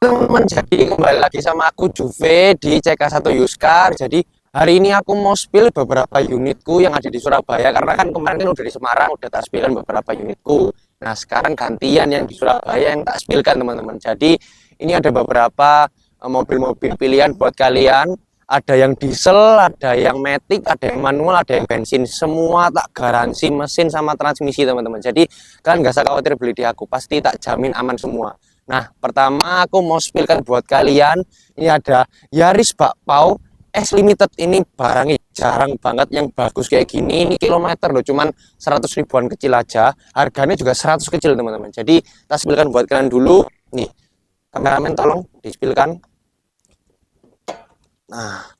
Teman-teman, jadi kembali lagi sama aku Juve di CK1 Yuskar. Jadi hari ini aku mau spill beberapa unitku yang ada di Surabaya, karena kan kemarin kan udah di Semarang udah tak spillkan beberapa unitku. Nah sekarang gantian yang di Surabaya yang tak spillkan teman-teman. Jadi ini ada beberapa mobil-mobil pilihan buat kalian. Ada yang diesel, ada yang matic, ada yang manual, ada yang bensin. Semua tak garansi mesin sama transmisi teman-teman. Jadi kalian gak usah khawatir beli di aku, pasti tak jamin aman semua. Nah, pertama aku mau spillkan buat kalian. Ini ada Yaris Bakpao S Limited. Ini barangnya jarang banget yang bagus kayak gini. Ini kilometer loh, cuman 100 ribuan kecil aja. Harganya juga 100 kecil teman-teman. Jadi kita spillkan buat kalian dulu. Nih, kameramen tolong di-spillkan. Nah,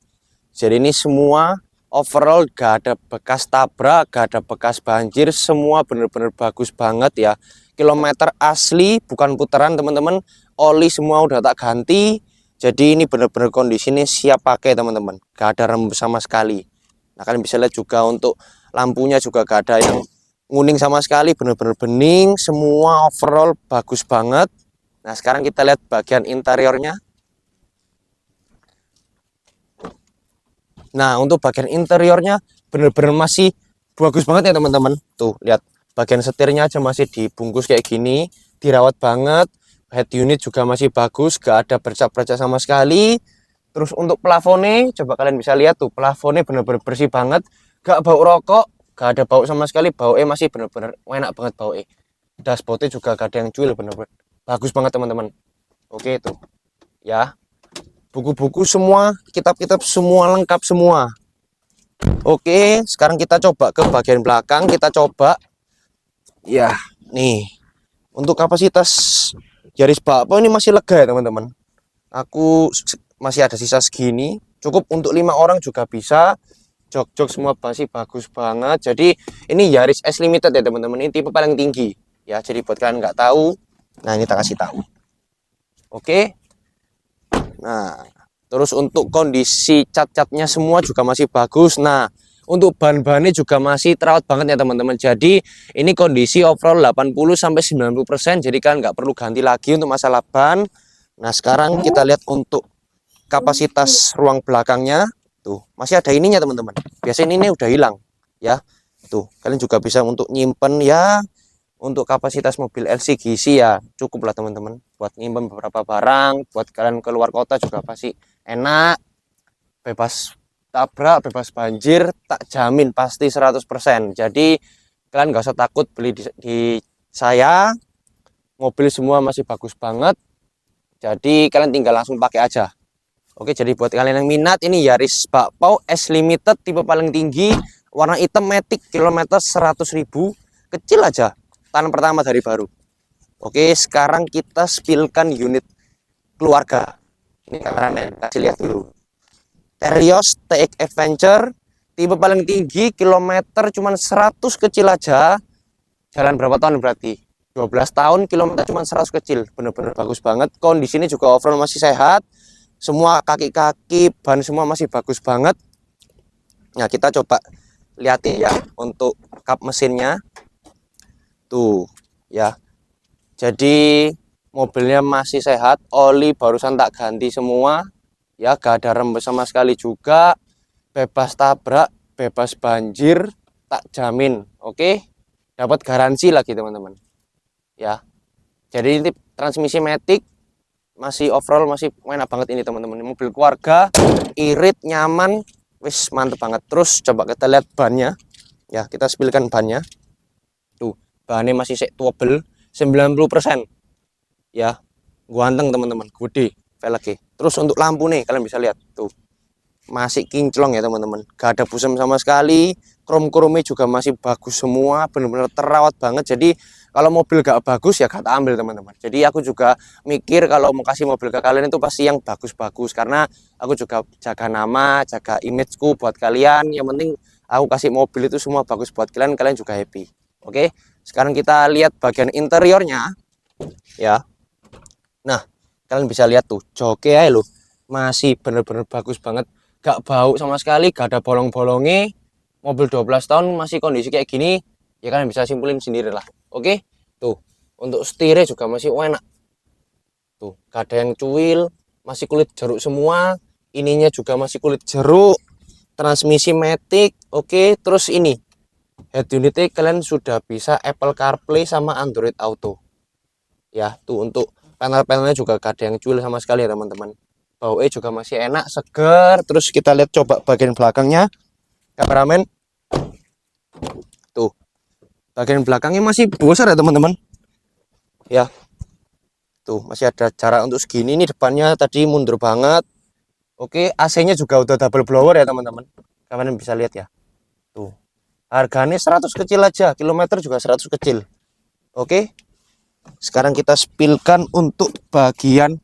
jadi ini semua overall gak ada bekas tabrak, gak ada bekas banjir, semua bener-bener bagus banget ya. Kilometer asli, bukan putaran teman-teman. Oli semua udah tak ganti. Jadi ini bener-bener kondisinya siap pakai teman-teman. Gak ada rembes sama sekali. Nah kalian bisa lihat juga untuk lampunya juga gak ada yang nguning sama sekali, bener-bener bening. Semua overall bagus banget. Nah sekarang kita lihat bagian interiornya. Nah, untuk bagian interiornya bener-bener masih bagus banget ya teman-teman. Tuh, lihat bagian setirnya aja masih dibungkus kayak gini, dirawat banget. Head unit juga masih bagus, gak ada bercak-bercak sama sekali. Terus untuk plafonnya, coba kalian bisa lihat tuh, plafonnya bener-bener bersih banget, gak bau rokok, gak ada bau sama sekali. Baunya masih bener-bener enak banget baunya. Dashboardnya juga gak ada yang cuil, bener-bener bagus banget teman-teman. Oke tuh, ya. Buku-buku semua, kitab-kitab semua lengkap semua. Oke, sekarang kita coba ke bagian belakang, kita coba. Ya, nih. Untuk kapasitas Yaris Bakpao ini masih lega ya, teman-teman. Aku masih ada sisa segini, cukup untuk 5 orang juga bisa. Jok-jok semua masih bagus banget. Jadi ini Yaris S Limited ya, teman-teman. Ini tipe paling tinggi. Ya, jadi buat kalian nggak tahu, nah ini tak kasih tahu. Oke. Nah, terus untuk kondisi cat-catnya semua juga masih bagus. Nah, untuk ban-bannya juga masih terawat banget ya teman-teman. Jadi ini kondisi overall 80-90%. Jadi kan nggak perlu ganti lagi untuk masalah ban. Nah, sekarang kita lihat untuk kapasitas ruang belakangnya. Tuh, masih ada ininya teman-teman. Biasanya ini udah hilang ya. Tuh, kalian juga bisa untuk nyimpen ya. Untuk kapasitas mobil LCGC ya cukup lah teman-teman, buat nyimpen beberapa barang, buat kalian keluar kota juga pasti enak, bebas tabrak, bebas banjir, tak jamin pasti 100%. Jadi kalian gak usah takut beli di saya, mobil semua masih bagus banget, jadi kalian tinggal langsung pakai aja. Oke, jadi buat kalian yang minat, ini Yaris Bakpao S Limited tipe paling tinggi, warna hitam matic, kilometer 100.000, kecil aja, tangan pertama dari baru. Oke, sekarang kita spillkan unit keluarga. Ini kalian kasih lihat dulu. Terios TX Adventure, tipe paling tinggi, kilometer cuma 100 kecil aja. Jalan berapa tahun berarti? 12 tahun, kilometer cuma 100 kecil. Bener-bener bagus banget. Kondisinya juga overall masih sehat. Semua kaki-kaki, ban semua masih bagus banget. Nah, kita coba lihatin ya untuk kap mesinnya. Tuh, ya. Jadi mobilnya masih sehat, oli barusan tak ganti semua. Ya, gak ada rembes sama sekali juga. Bebas tabrak, bebas banjir, tak jamin. Oke? Dapat garansi lagi, teman-teman. Ya. Jadi ini transmisi matic, masih overall masih enak banget ini, teman-teman. Mobil keluarga, irit, nyaman, wis mantep banget. Terus coba kita lihat bannya. Ya, kita spillkan bannya. Tuh, bahannya masih tubel 90%. Ya, ganteng teman-teman, gede velgnya. Terus untuk lampu nih, kalian bisa lihat tuh. Masih kinclong ya, teman-teman. Gak ada busem sama sekali. Krom-kromnya juga masih bagus semua, benar-benar terawat banget. Jadi, kalau mobil gak bagus ya gak ambil, teman-teman. Jadi, aku juga mikir kalau mau kasih mobil ke kalian itu pasti yang bagus-bagus, karena aku juga jaga nama, jaga imageku buat kalian. Yang penting aku kasih mobil itu semua bagus buat kalian, kalian juga happy. Oke, sekarang kita lihat bagian interiornya ya. Nah, kalian bisa lihat tuh, joknya loh, masih bener-bener bagus banget, gak bau sama sekali, gak ada bolong-bolongnya. Mobil 12 tahun masih kondisi kayak gini, ya kalian bisa simpulin sendiri lah. Oke, tuh, untuk setirnya juga masih enak. Tuh, gak ada yang cuil, masih kulit jeruk semua. Ininya juga masih kulit jeruk. Transmisi matic, oke. Terus ini head unitnya kalian sudah bisa Apple CarPlay sama Android Auto. Ya, tuh untuk panel-panelnya juga gak ada yang cuil sama sekali ya teman-teman. Baunya juga masih enak, segar. Terus kita lihat coba bagian belakangnya, kameramen. Tuh, bagian belakangnya masih besar ya teman-teman. Ya, tuh masih ada jarak untuk segini. Ini depannya tadi mundur banget. Oke, AC-nya juga udah double blower ya teman-teman. Kalian bisa lihat ya. Tuh, harganya 100 kecil aja, kilometer juga 100 kecil. Oke, sekarang kita spillkan untuk bagian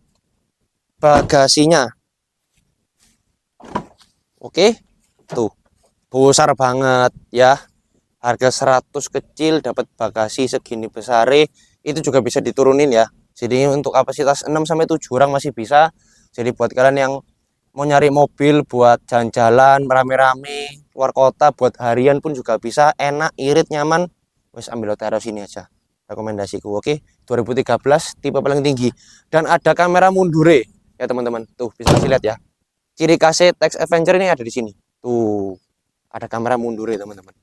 bagasinya. Oke, tuh besar banget ya. Harga 100 kecil dapat bagasi segini besar. Itu juga bisa diturunin ya. Jadi untuk kapasitas 6-7 orang masih bisa. Jadi buat kalian yang mau nyari mobil buat jalan-jalan rame-rame keluar kota buat harian pun juga bisa, enak, irit, nyaman. Wes ambil taruh sini aja. Rekomendasiku. Oke, 2013 tipe paling tinggi dan ada kamera mundure ya teman-teman. Tuh bisa lihat ya. Ciri khasnya Tex Avenger ini ada di sini. Tuh, ada kamera mundure teman-teman.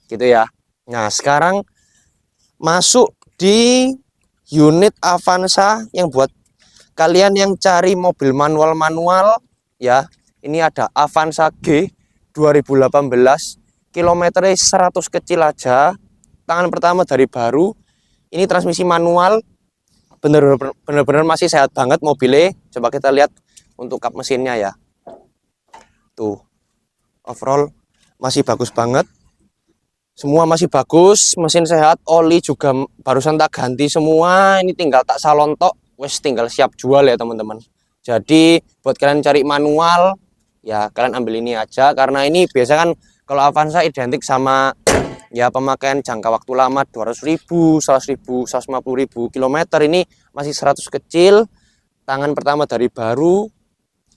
Gitu ya. Nah, sekarang masuk di unit Avanza yang buat kalian yang cari mobil manual-manual ya. Ini ada Avanza G 2018, kilometernya 100 kecil aja. Tangan pertama dari baru. Ini transmisi manual. Bener-bener masih sehat banget mobilnya. Coba kita lihat untuk kap mesinnya ya. Tuh. Overall masih bagus banget. Semua masih bagus, mesin sehat, oli juga barusan tak ganti semua. Ini tinggal tak salon tok, wes tinggal siap jual ya teman-teman. Jadi buat kalian cari manual, ya kalian ambil ini aja. Karena ini biasa kan kalau Avanza identik sama ya pemakaian jangka waktu lama 200.000, 100.000, 150.000 kilometer. Ini masih 100 kecil, tangan pertama dari baru.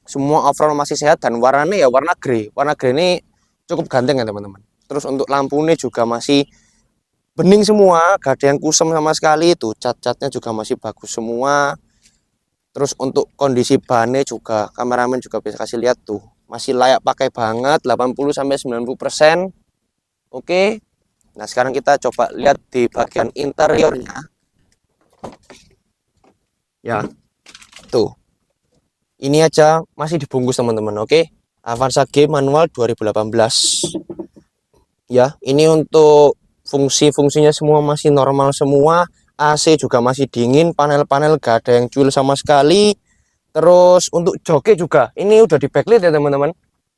Semua overall masih sehat dan warnanya ya warna grey. Warna grey ini cukup ganteng ya teman-teman. Terus untuk lampunya juga masih bening semua, gak ada yang kusam sama sekali. Tuh cat-catnya juga masih bagus semua. Terus untuk kondisi bannya juga kameramen juga bisa kasih lihat tuh, masih layak pakai banget, 80-90%. Oke. Nah, sekarang kita coba lihat di bagian interiornya. Ya. Tuh. Ini aja masih dibungkus teman-teman, oke. Avanza G manual 2018. Ya, ini untuk fungsi-fungsinya semua masih normal semua. AC juga masih dingin, panel-panel gak ada yang cuil sama sekali. Terus untuk joknya juga, ini udah di backlit ya teman-teman.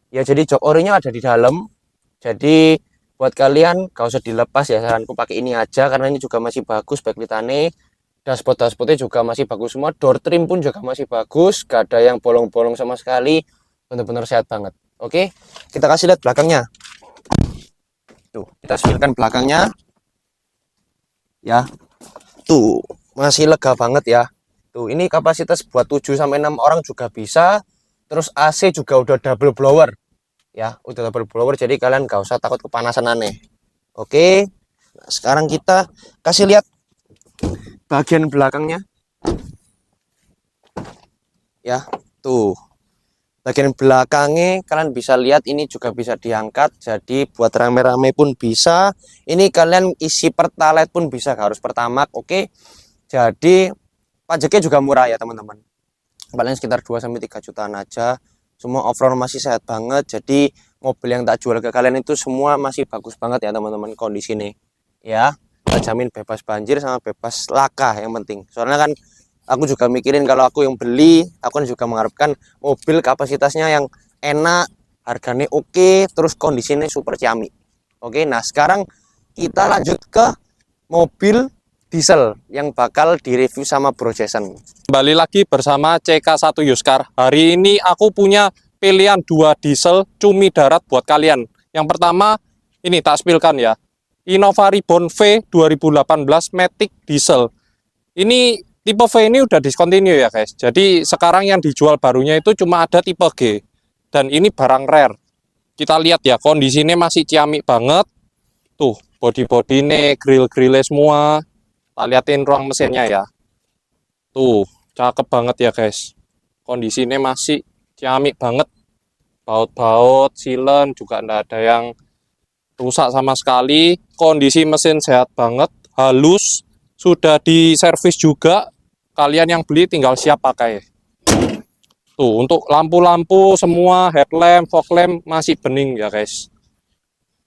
Ya, jadi jok orinya ada di dalam. Jadi buat kalian gak usah dilepas ya, saranku pakai ini aja karena ini juga masih bagus backlitannya. Dashboard-dashboardnya juga masih bagus semua. Door trim pun juga masih bagus, gak ada yang bolong-bolong sama sekali. Benar-benar sehat banget. Oke, kita kasih lihat belakangnya. Tuh, kita spillkan belakangnya. Ya. Tuh, masih lega banget ya. Tuh, ini kapasitas buat 7-6 orang juga bisa. Terus AC juga udah double blower. Ya, udah double blower jadi kalian gak usah takut kepanasan aneh. Oke. Nah, sekarang kita kasih lihat bagian belakangnya. Ya, tuh. Bagian belakangnya kalian bisa lihat ini juga bisa diangkat, jadi buat rame-rame pun bisa. Ini kalian isi pertalite pun bisa, gak harus pertamax. Oke, jadi pajaknya juga murah ya teman-teman, paling sekitar 2-3 jutaan aja. Semua off-road masih sehat banget, jadi mobil yang tak jual ke kalian itu semua masih bagus banget ya teman-teman kondisi ini ya. Kita jamin bebas banjir sama bebas laka yang penting, soalnya kan aku juga mikirin kalau aku yang beli, aku kan juga mengharapkan mobil kapasitasnya yang enak, harganya oke, terus kondisinya super ciamik. Oke, nah sekarang kita lanjut ke mobil diesel yang bakal direview sama Bro Jason. Kembali lagi bersama CK1 Yuskar. Hari ini aku punya pilihan 2 diesel cumi darat buat kalian. Yang pertama, ini tak spillkan ya. Innova Reborn V 2018 Matic Diesel. Ini tipe V ini udah discontinue ya guys. Jadi sekarang yang dijual barunya itu cuma ada tipe G. Dan ini barang rare. Kita lihat ya, kondisinya masih ciamik banget. Tuh, body-body ini, grill-grillnya semua. Kita liatin ruang mesinnya ya. Tuh, cakep banget ya guys. Kondisinya masih ciamik banget. Baut-baut, silen juga nggak ada yang rusak sama sekali. Kondisi mesin sehat banget, halus, sudah diservis juga. Kalian yang beli tinggal siap pakai. Tuh, untuk lampu-lampu semua, headlamp, fog lamp masih bening ya guys.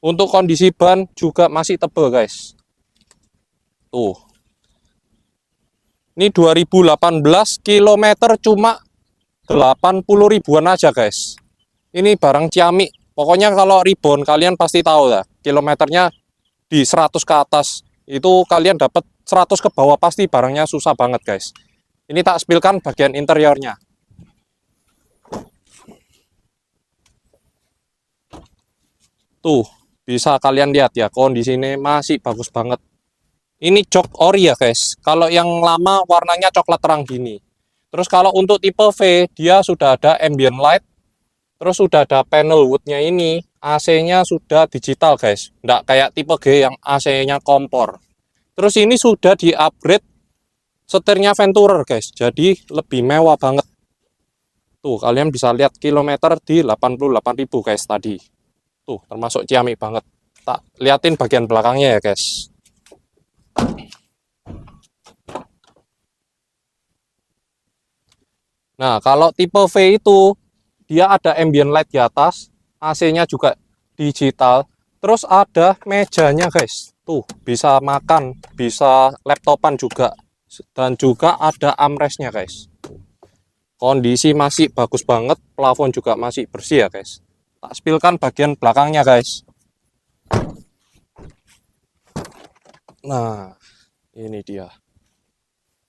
Untuk kondisi ban juga masih tebal guys. Tuh. Ini 2018 kilometer cuma 80 ribuan aja guys. Ini barang ciamik. Pokoknya kalau ribbon kalian pasti tahu lah. Kilometernya di 100 ke atas. Itu kalian dapat 100 ke bawah pasti barangnya susah banget guys. Ini tak spillkan bagian interiornya. Tuh, bisa kalian lihat ya, kondisinya masih bagus banget. Ini jok ori ya guys. Kalau yang lama warnanya coklat terang gini. Terus kalau untuk tipe V, dia sudah ada ambient light. Terus sudah ada panel woodnya ini. AC-nya sudah digital guys. Nggak kayak tipe G yang AC-nya kompor. Terus ini sudah di-upgrade setirnya Venturer guys. Jadi lebih mewah banget. Tuh, kalian bisa lihat kilometer di 88.000 guys tadi. Tuh, termasuk ciamik banget. Tak liatin bagian belakangnya ya guys. Nah, kalau tipe V itu dia ada ambient light di atas, AC-nya juga digital, terus ada mejanya guys. Tuh, bisa makan, bisa laptopan juga. Dan juga ada armrestnya guys. Kondisi masih bagus banget, plafon juga masih bersih ya guys. Tak spillkan bagian belakangnya guys. Nah, ini dia.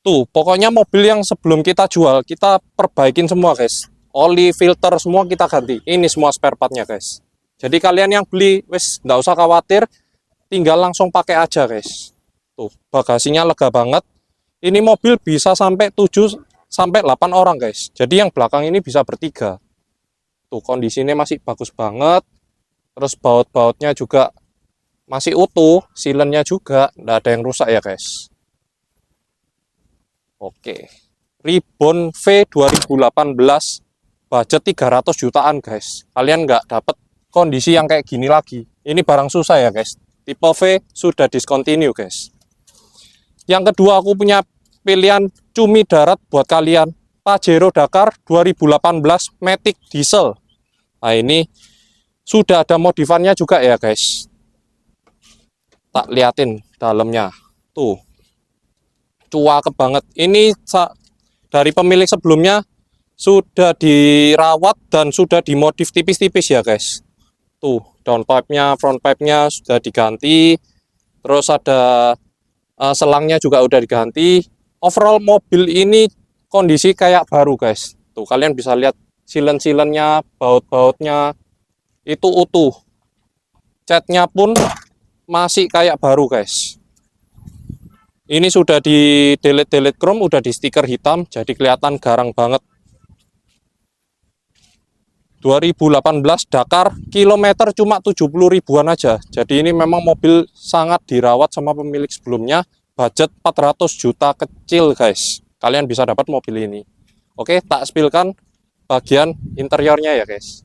Tuh, pokoknya mobil yang sebelum kita jual, kita perbaikin semua guys. Oli, filter, semua kita ganti. Ini semua spare partnya guys. Jadi kalian yang beli, wes nggak usah khawatir, tinggal langsung pakai aja guys. Tuh, bagasinya lega banget. Ini mobil bisa sampai 7 sampai 8 orang guys. Jadi yang belakang ini bisa bertiga. Tuh, kondisinya masih bagus banget. Terus baut-bautnya juga masih utuh, silennya juga nggak ada yang rusak ya guys. Oke, Ribbon V 2018 budget 300 jutaan guys. Kalian nggak dapat kondisi yang kayak gini lagi. Ini barang susah ya guys. Tipe V sudah discontinue guys. Yang kedua aku punya pilihan cumi darat buat kalian. Pajero Dakar 2018 Matic Diesel. Nah ini sudah ada modifannya juga ya guys. Tak liatin dalamnya. Tuh. Cuakep banget. Ini dari pemilik sebelumnya sudah dirawat dan sudah dimodif tipis-tipis ya guys. Tuh, downpipe-nya, front pipe-nya sudah diganti. Terus ada selangnya juga udah diganti. Overall mobil ini kondisi kayak baru guys. Tuh, kalian bisa lihat silen-silennya, baut-bautnya itu utuh. Catnya pun masih kayak baru guys. Ini sudah di delete chrome, udah di stiker hitam, jadi kelihatan garang banget. 2018 Dakar, kilometer cuma 70 ribuan aja. Jadi ini memang mobil sangat dirawat sama pemilik sebelumnya. Budget 400 juta kecil guys. Kalian bisa dapat mobil ini. Oke, tak spillkan bagian interiornya ya guys.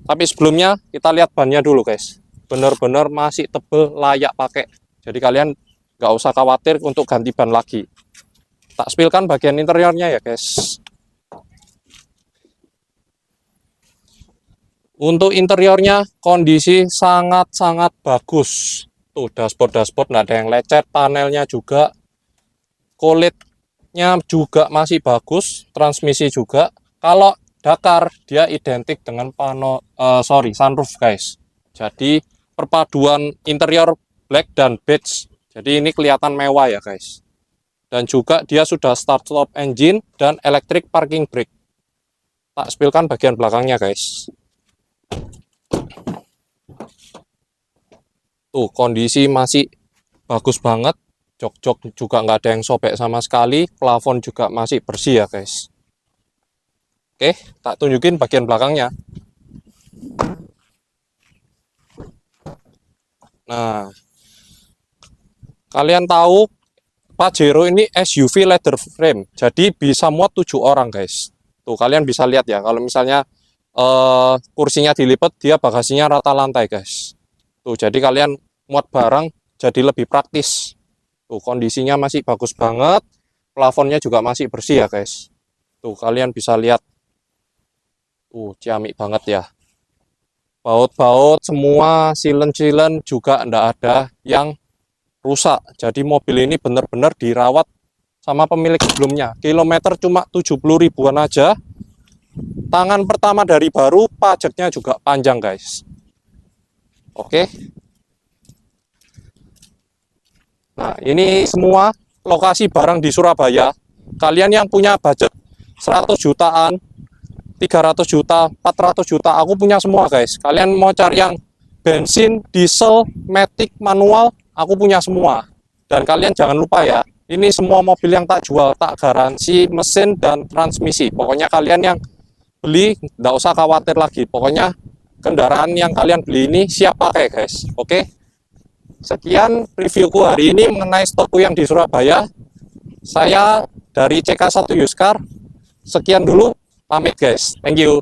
Tapi sebelumnya kita lihat bannya dulu guys. Bener-bener masih tebel, layak pakai. Jadi kalian nggak usah khawatir untuk ganti ban lagi. Tak spillkan bagian interiornya ya guys. Untuk interiornya kondisi sangat-sangat bagus. Tuh dashboard nggak ada yang lecet, panelnya juga, kulitnya juga masih bagus, transmisi juga. Kalau Dakar dia identik dengan sunroof guys. Jadi perpaduan interior black dan beige. Jadi ini kelihatan mewah ya guys. Dan juga dia sudah start stop engine dan electric parking brake. Tak spillkan bagian belakangnya guys. Tuh kondisi masih bagus banget. Jok-jok juga nggak ada yang sobek sama sekali. Plafon juga masih bersih ya guys. Oke, tak tunjukin bagian belakangnya. Nah, kalian tahu Pajero ini SUV leather frame, jadi bisa muat 7 orang guys. Tuh kalian bisa lihat ya, kalau misalnya kursinya dilipat, dia bagasinya rata lantai guys. Tuh jadi kalian muat barang jadi lebih praktis. Tuh kondisinya masih bagus banget, plafonnya juga masih bersih ya guys. Tuh kalian bisa lihat, tuh ciamik banget ya. Baut-baut semua, silen-silen juga enggak ada yang rusak. Jadi mobil ini benar-benar dirawat sama pemilik sebelumnya. Kilometer cuma 70 ribuan aja. Tangan pertama dari baru, pajaknya juga panjang guys. Oke. Nah, ini semua lokasi barang di Surabaya. Kalian yang punya budget 100 jutaan, 300 juta, 400 juta, aku punya semua guys. Kalian mau cari yang bensin, diesel, matic, manual, aku punya semua. Dan kalian jangan lupa ya, ini semua mobil yang tak jual, tak garansi mesin dan transmisi. Pokoknya kalian yang beli, nggak usah khawatir lagi. Pokoknya kendaraan yang kalian beli ini siap pakai guys. Oke. Sekian reviewku hari ini mengenai stokku yang di Surabaya. Saya dari CK1 Yuskar. Sekian dulu, pamit guys. Thank you.